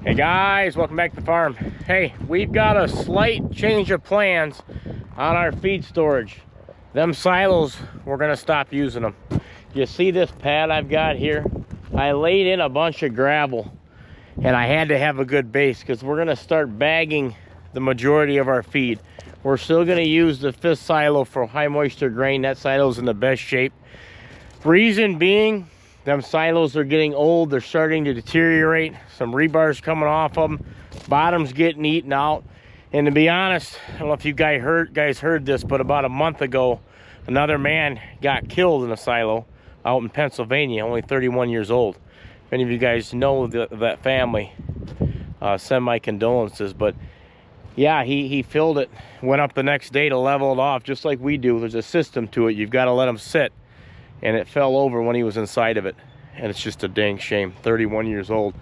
Hey guys, welcome back to the farm. Hey, we've got a slight change of plans on our feed storage. Them silos, we're gonna stop using them. You see this pad I've got here? I laid in a bunch of gravel and I had to have a good base because we're gonna start bagging the majority of our feed. We're still gonna use the fifth silo for high moisture grain. That silo's in the best shape. Reason being, them silos are getting old, they're starting to deteriorate. Some rebar's coming off of them, bottom's getting eaten out. And to be honest, I don't know if you guys heard this, but about a month ago, another man got killed in a silo out in Pennsylvania, only 31 years old. If any of you guys know that family, send my condolences. But yeah, he filled it, went up the next day to level it off, just like we do. There's a system to it, you've got to let them sit. And it fell over when he was inside of it, and it's just a dang shame. 31 years old.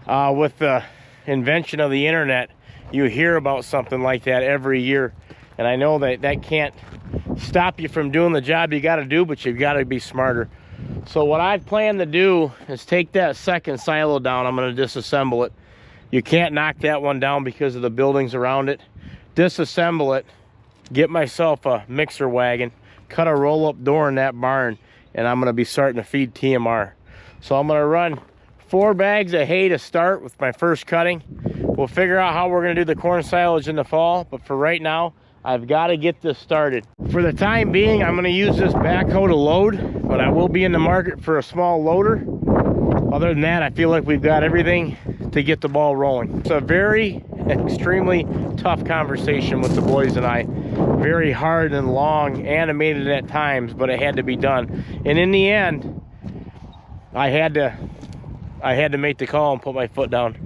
With the invention of the internet, you hear about something like that every year, and I know that can't stop you from doing the job you got to do, but you've got to be smarter. So what I plan to do is take that second silo down. I'm going to disassemble it. You can't knock that one down because of the buildings around it. Disassemble it, get myself a mixer wagon, cut a roll-up door in that barn, and I'm going to be starting to feed TMR. So I'm going to run 4 bags of hay to start with my first cutting. We'll figure out how we're going to do the corn silage in the fall, but for right now, I've got to get this started. For the time being, I'm going to use this backhoe to load, but I will be in the market for a small loader. Other than that, I feel like we've got everything to get the ball rolling. It's a very extremely tough conversation with the boys and I. Very hard and long, animated at times, but it had to be done. And in the end, I had to make the call and put my foot down.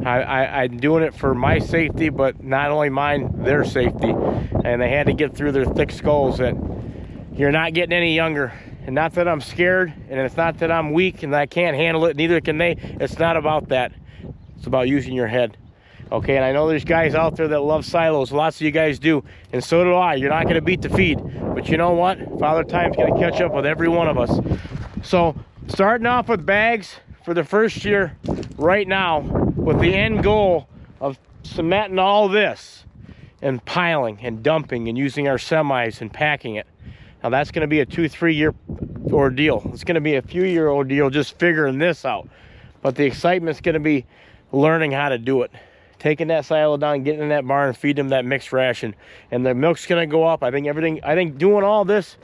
I'm doing it for my safety, but not only mine, their safety. And they had to get through their thick skulls that you're not getting any younger. And not that I'm scared, and it's not that I'm weak and I can't handle it, neither can they. It's not about that. It's about using your head. Okay, and I know there's guys out there that love silos. Lots of you guys do, and so do I. You're not going to beat the feed. But you know what? Father Time's going to catch up with every one of us. So, starting off with bags for the first year right now, with the end goal of cementing all this and piling and dumping and using our semis and packing it. Now, that's going to be a 2-3 year ordeal. It's going to be a few year ordeal just figuring this out. But the excitement's going to be learning how to do it. Taking that silo down, getting in that barn, and feeding them that mixed ration, and the milk's gonna go up. I think doing all this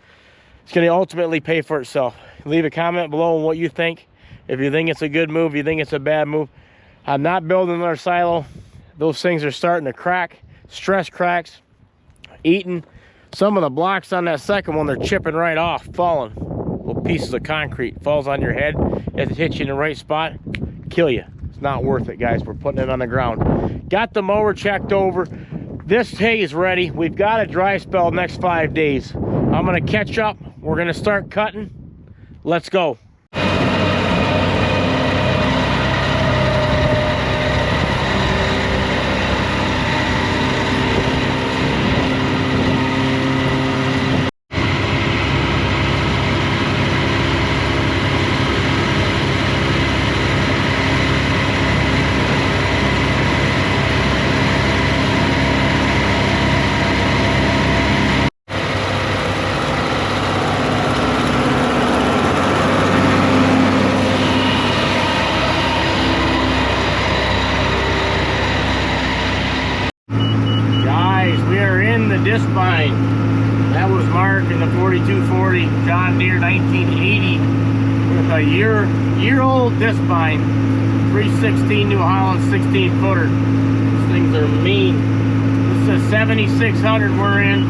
is gonna ultimately pay for itself. Leave a comment below on what you think. If you think it's a good move, you think it's a bad move. I'm not building another silo. Those things are starting to crack, stress cracks, eating. Some of the blocks on that second one, they're chipping right off, falling. Little pieces of concrete falls on your head. If it hits you in the right spot, kill you. It's not worth it, guys. We're putting it on the ground. Got the mower checked over. This hay is ready. We've got a dry spell next 5 days. I'm gonna catch up. We're gonna start cutting. Let's go. Discbine. That was Mark in the 4240 John Deere 1980 with a year-old Discbine 316 New Holland 16-footer. These things are mean. This is a 7600 we're in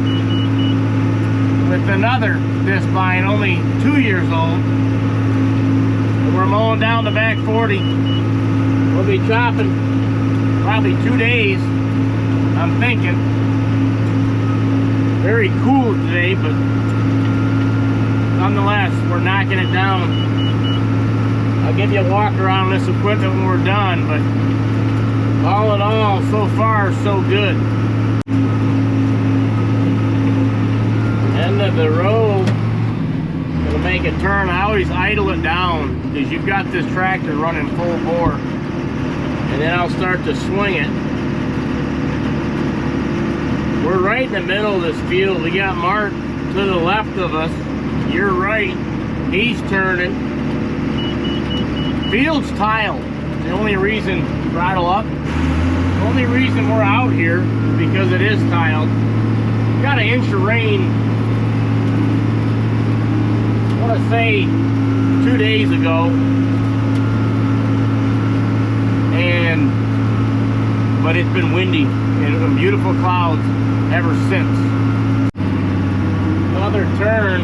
with another Discbine, only 2 years old. And we're mowing down the back 40. We'll be chopping probably 2 days, I'm thinking. Very cool today, but nonetheless, we're knocking it down. I'll give you a walk around this equipment when we're done, but all in all, so far, so good. End of the road. Gonna make a turn. I always idle it down because you've got this tractor running full bore. and then I'll start to swing it. We're right in the middle of this field. We got Mark to the left of us. You're right. He's turning. Field's tiled. The only reason, throttle up. The only reason we're out here is because it is tiled. Got an inch of rain, I want to say 2 days ago. But it's been windy and beautiful clouds ever since. Another turn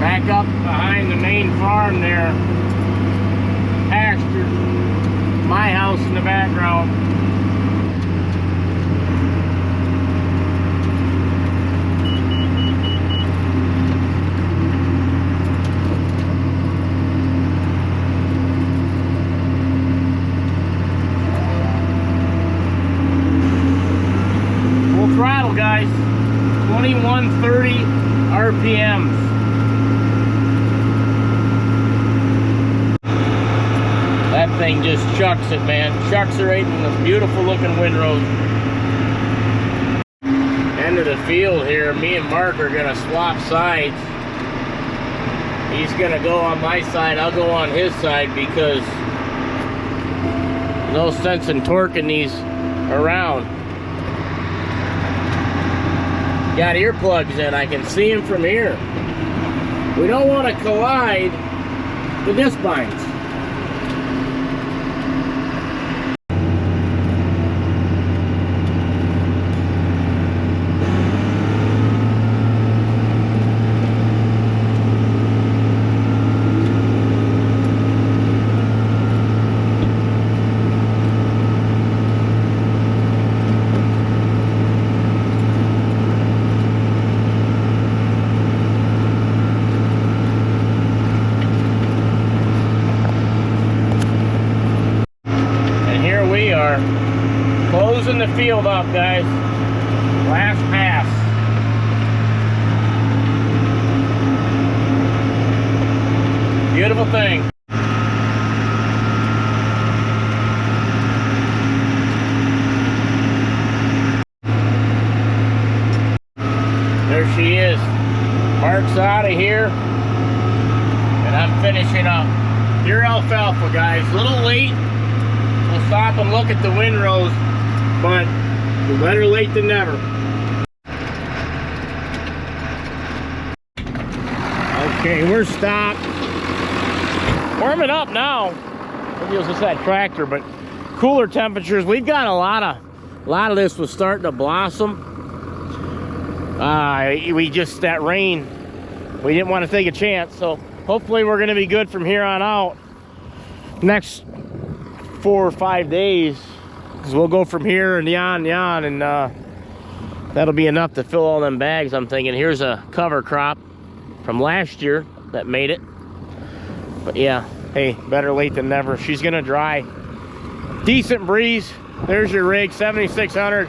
back up behind the main farm there. Pasture. My house in the background. Throttle, guys. 2130 RPMs. That thing just chucks it, man. Chucks it right in this beautiful looking windrows. End of the field here. Me and Mark are gonna swap sides. He's gonna go on my side, I'll go on his side, because no sense in torquing these around. Got earplugs in, I can see him from here. We don't want to collide the disc binds. Closing the field up, guys. Last pass. Beautiful thing. There she is. Mark's out of here, and I'm finishing up. Pure alfalfa, guys. A little late. We'll stop and look at the windrows, but better late than never. Okay, we're stopped. Warming up now. Maybe it was just that tractor, but cooler temperatures. We've got a lot of this was starting to blossom. That rain, we didn't want to take a chance, so hopefully we're going to be good from here on out. Next 4 or 5 days, because we'll go from here and yon, and that'll be enough to fill all them bags. I'm thinking here's a cover crop from last year that made it, but yeah, hey, better late than never. She's gonna dry. Decent breeze. There's your rig, 7600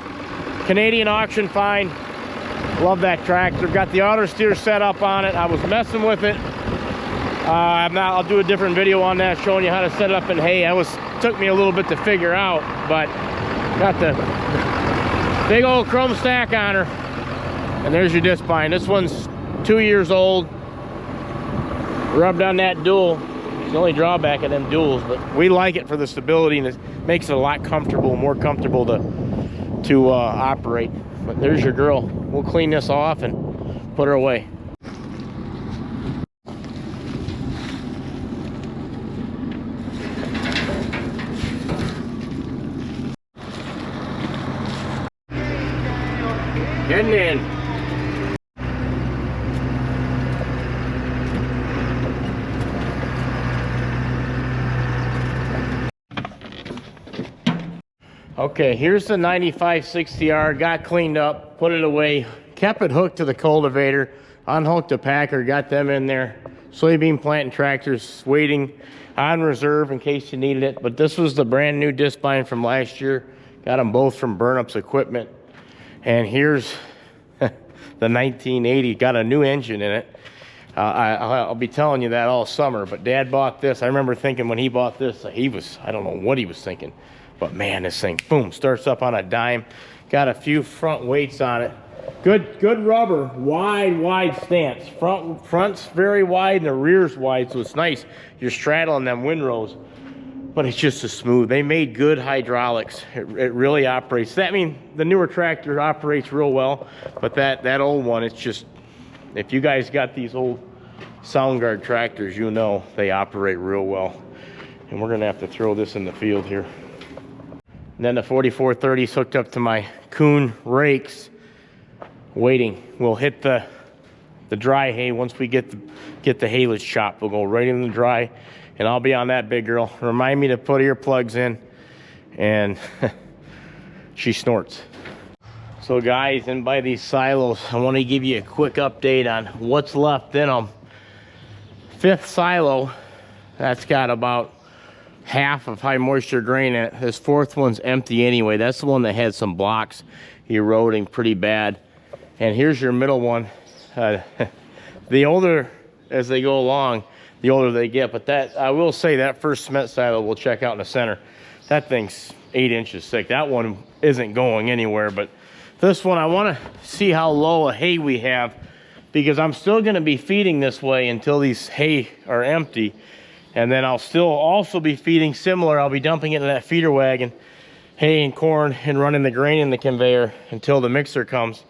Canadian auction find. Love that tractor. Got the auto steer set up on it. I was messing with it. I'll do a different video on that, showing you how to set it up in hay. Took me a little bit to figure out, but got the big old chrome stack on her. And there's your disc bind. This one's 2 years old. Rubbed on that dual. It's the only drawback of them duals, but we like it for the stability, and it makes it a lot more comfortable to operate. But there's your girl. We'll clean this off and put her away. Heading in. Okay, here's the 9560R. Got cleaned up, put it away, kept it hooked to the cultivator, unhooked the packer, got them in there. Soybean planting tractors waiting on reserve in case you needed it. But this was the brand new disc bind from last year. Got them both from Burn Up's Equipment. And here's the 1980, got a new engine in it. I'll be telling you that all summer, but Dad bought this. I remember thinking when he bought this, I don't know what he was thinking. But man, this thing, boom, starts up on a dime. Got a few front weights on it. Good rubber, wide stance. Front's very wide and the rear's wide, so it's nice. You're straddling them windrows, but it's just as smooth. They made good hydraulics. It really operates. I mean, the newer tractor operates real well, but that old one, it's just, if you guys got these old Soundguard tractors, you know they operate real well. And we're gonna have to throw this in the field here. And then the 4430's hooked up to my Kuhn rakes, waiting. We'll hit the dry hay once we get the haylage chopped. We'll go right in the dry, and I'll be on that big girl. Remind me to put earplugs in, and she snorts. So guys, in by these silos, I want to give you a quick update on what's left in them. 5th silo, that's got about half of high moisture grain in it. This 4th one's empty anyway. That's the one that had some blocks eroding pretty bad. And here's your middle one. The older as they go along, the older they get. But that, I will say, that first cement silo we'll check out in the center, that thing's 8 inches thick. That one isn't going anywhere. But this one, I want to see how low a hay we have, because I'm still going to be feeding this way until these hay are empty. And then I'll still also be feeding similar. I'll be dumping it in that feeder wagon, hay and corn, and running the grain in the conveyor until the mixer comes.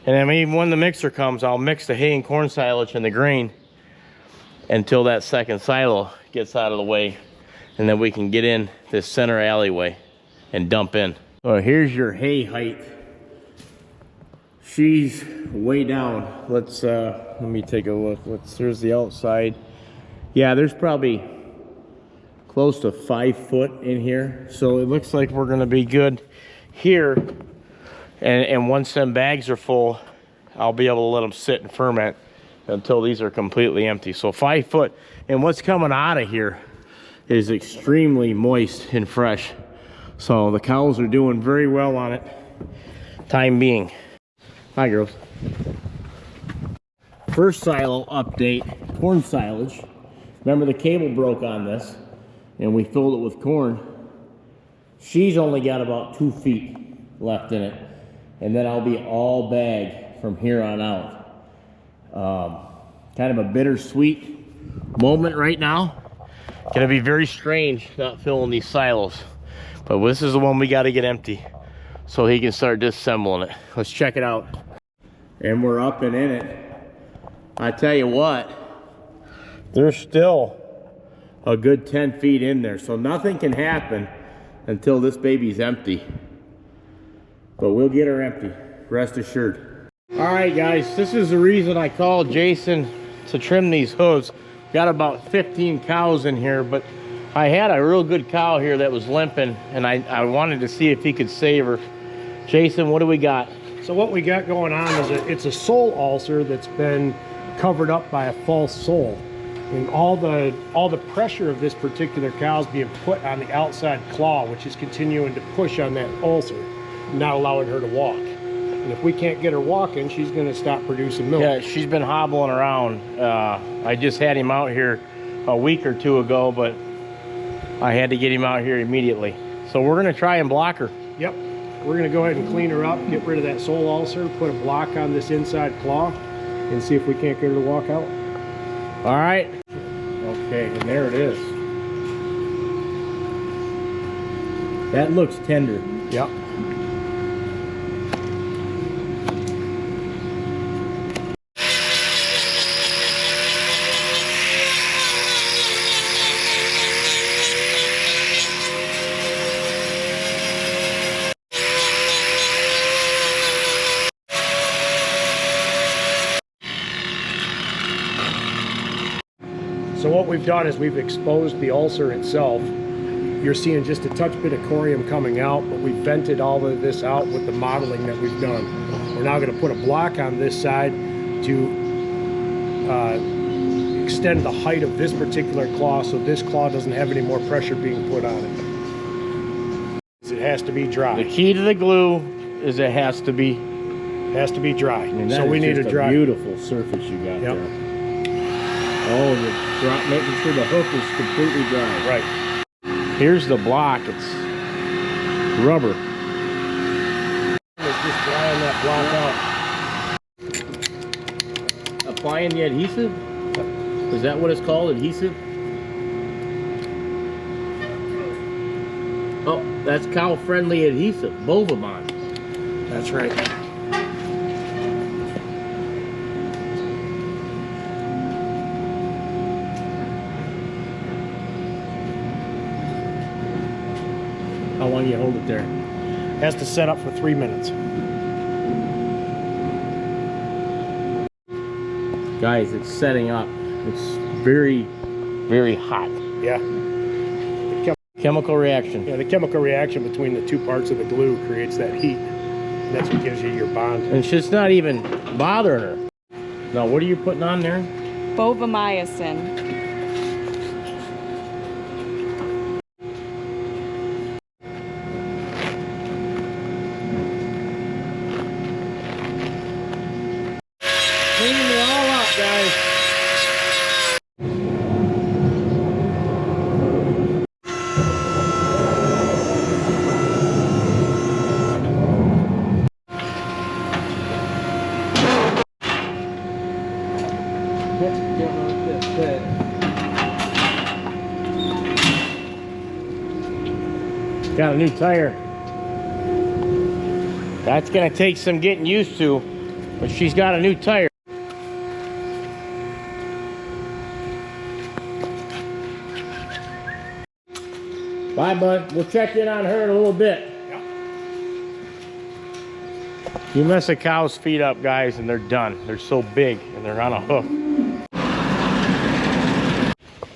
And then even when the mixer comes, I'll mix the hay and corn silage and the grain until that 2nd silo gets out of the way. And then we can get in this center alleyway and dump in. So here's your hay height. She's way down. Let's let me take a look. Here's the outside. Yeah, there's probably close to 5 foot in here. So it looks like we're gonna be good here. And once them bags are full, I'll be able to let them sit and ferment until these are completely empty. So 5 foot. And what's coming out of here is extremely moist and fresh. So the cows are doing very well on it, time being. Hi, girls. First silo update, corn silage. Remember, the cable broke on this and we filled it with corn. She's only got about 2 feet left in it. And then I'll be all bag from here on out. Kind of a bittersweet moment right now. Gonna be very strange not filling these silos. But this is the one we gotta get empty so he can start disassembling it. Let's check it out. And we're up and in it. I tell you what, there's still a good 10 feet in there. So nothing can happen until this baby's empty. But we'll get her empty, rest assured. All right, guys, this is the reason I called Jason to trim these hooves. Got about 15 cows in here, but I had a real good cow here that was limping, and I wanted to see if he could save her. Jason, what do we got? So what we got going on is it's a sole ulcer that's been covered up by a false sole. And all the pressure of this particular cow is being put on the outside claw, which is continuing to push on that ulcer, not allowing her to walk. And if we can't get her walking, she's going to stop producing milk. Yeah, she's been hobbling around. I just had him out here a week or two ago, but I had to get him out here immediately. So we're going to try and block her. Yep. We're going to go ahead and clean her up, get rid of that sole ulcer, put a block on this inside claw, and see if we can't get her to walk out. All right. Okay, and there it is. That looks tender. Yep. So what we've done is we've exposed the ulcer itself. You're seeing just a touch bit of corium coming out, but we've vented all of this out with the modeling that we've done. We're now going to put a block on this side to extend the height of this particular claw, so this claw doesn't have any more pressure being put on it. It has to be dry. The key to the glue is it has to be dry. I mean, so we need a dry. Beautiful surface you got there. Oh, making sure the hook is completely dry. Right. Here's the block. rubber. It's just drying that block out. Applying the adhesive? Is that what it's called, adhesive? Oh, that's cow-friendly adhesive, Bovabond. That's right. How long do you hold it there? Has to set up for 3 minutes. Guys, it's setting up. It's very, very hot. Yeah. Chemical reaction. Yeah, the chemical reaction between the two parts of the glue creates that heat. That's what gives you your bond. And it's just not even bothering her. Now, what are you putting on there? Bovamycin. Cleaning it all up, guys. Got a new tire. That's gonna take some getting used to, but she's got a new tire. Bye, bud. We'll check in on her in a little bit. Yep. You mess a cow's feet up, guys, and they're done. They're so big, and they're on a hook.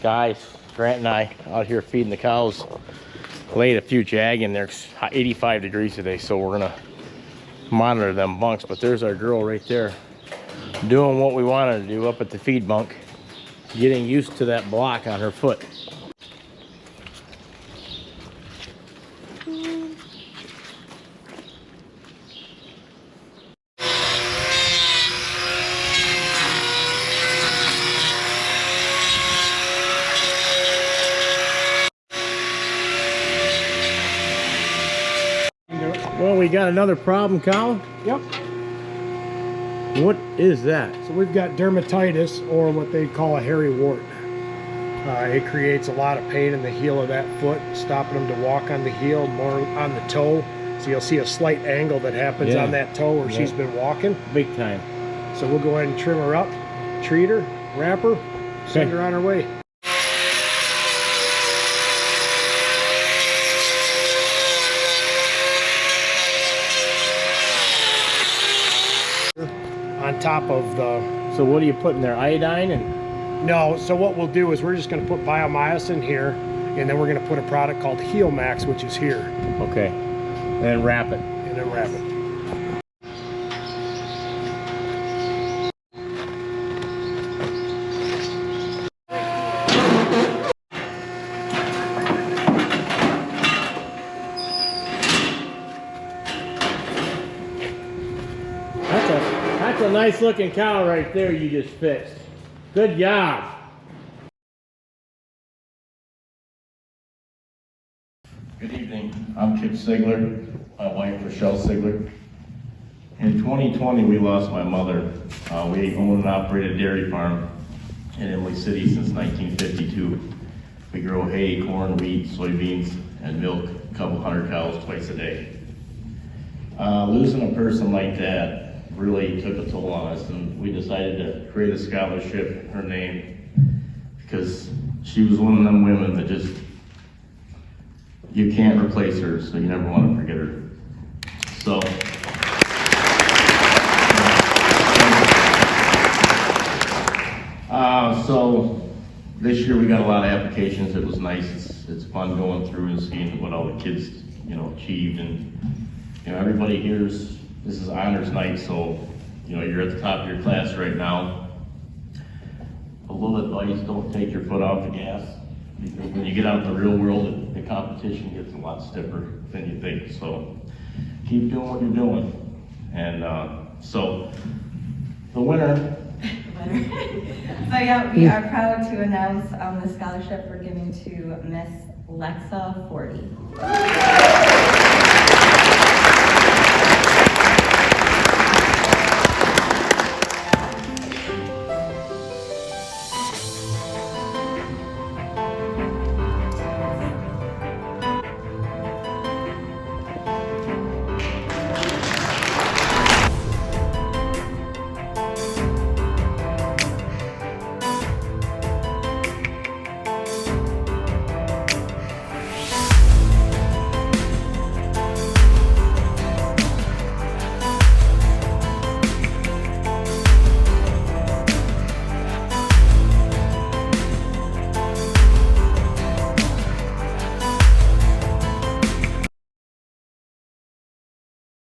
Guys, Grant and I out here feeding the cows. Laid a few jag in there. It's 85 degrees today, so we're gonna monitor them bunks. But there's our girl right there doing what we wanted to do up at the feed bunk, getting used to that block on her foot. Well, we got another problem cow. Yep. What is that? So we've got dermatitis, or what they call a hairy wart. It creates a lot of pain in the heel of that foot, stopping them to walk on the heel, more on the toe. So you'll see a slight angle that happens on that toe where she's been walking. Big time. So we'll go ahead and trim her up, treat her, wrap her, send her on her way. On top of the... So what are you putting there? Iodine and... No, so what we'll do is we're just going to put biomycin here, and then we're going to put a product called Heel Max, which is here. Okay. And then wrap it. And then wrap it. That's a nice looking cow right there you just fixed. Good job. Good evening. I'm Kip Sigler, my wife Rochelle Sigler. In 2020 we lost my mother. We own and operate a dairy farm in Imlay City since 1952. We grow hay, corn, wheat, soybeans, and milk a couple hundred cows twice a day. Losing a person like that really took a toll on us, and we decided to create a scholarship in her name because she was one of them women that just, you can't replace her, so you never want to forget her. So this year we got a lot of applications. It was nice. It's fun going through and seeing what all the kids, achieved, and everybody here's. This is honors night, so you're at the top of your class right now. A little advice: don't take your foot off the gas, because when you get out in the real world, the competition gets a lot stiffer than you think. So keep doing what you're doing, and so the winner. So yeah, we are proud to announce the scholarship we're giving to Miss Lexa 40.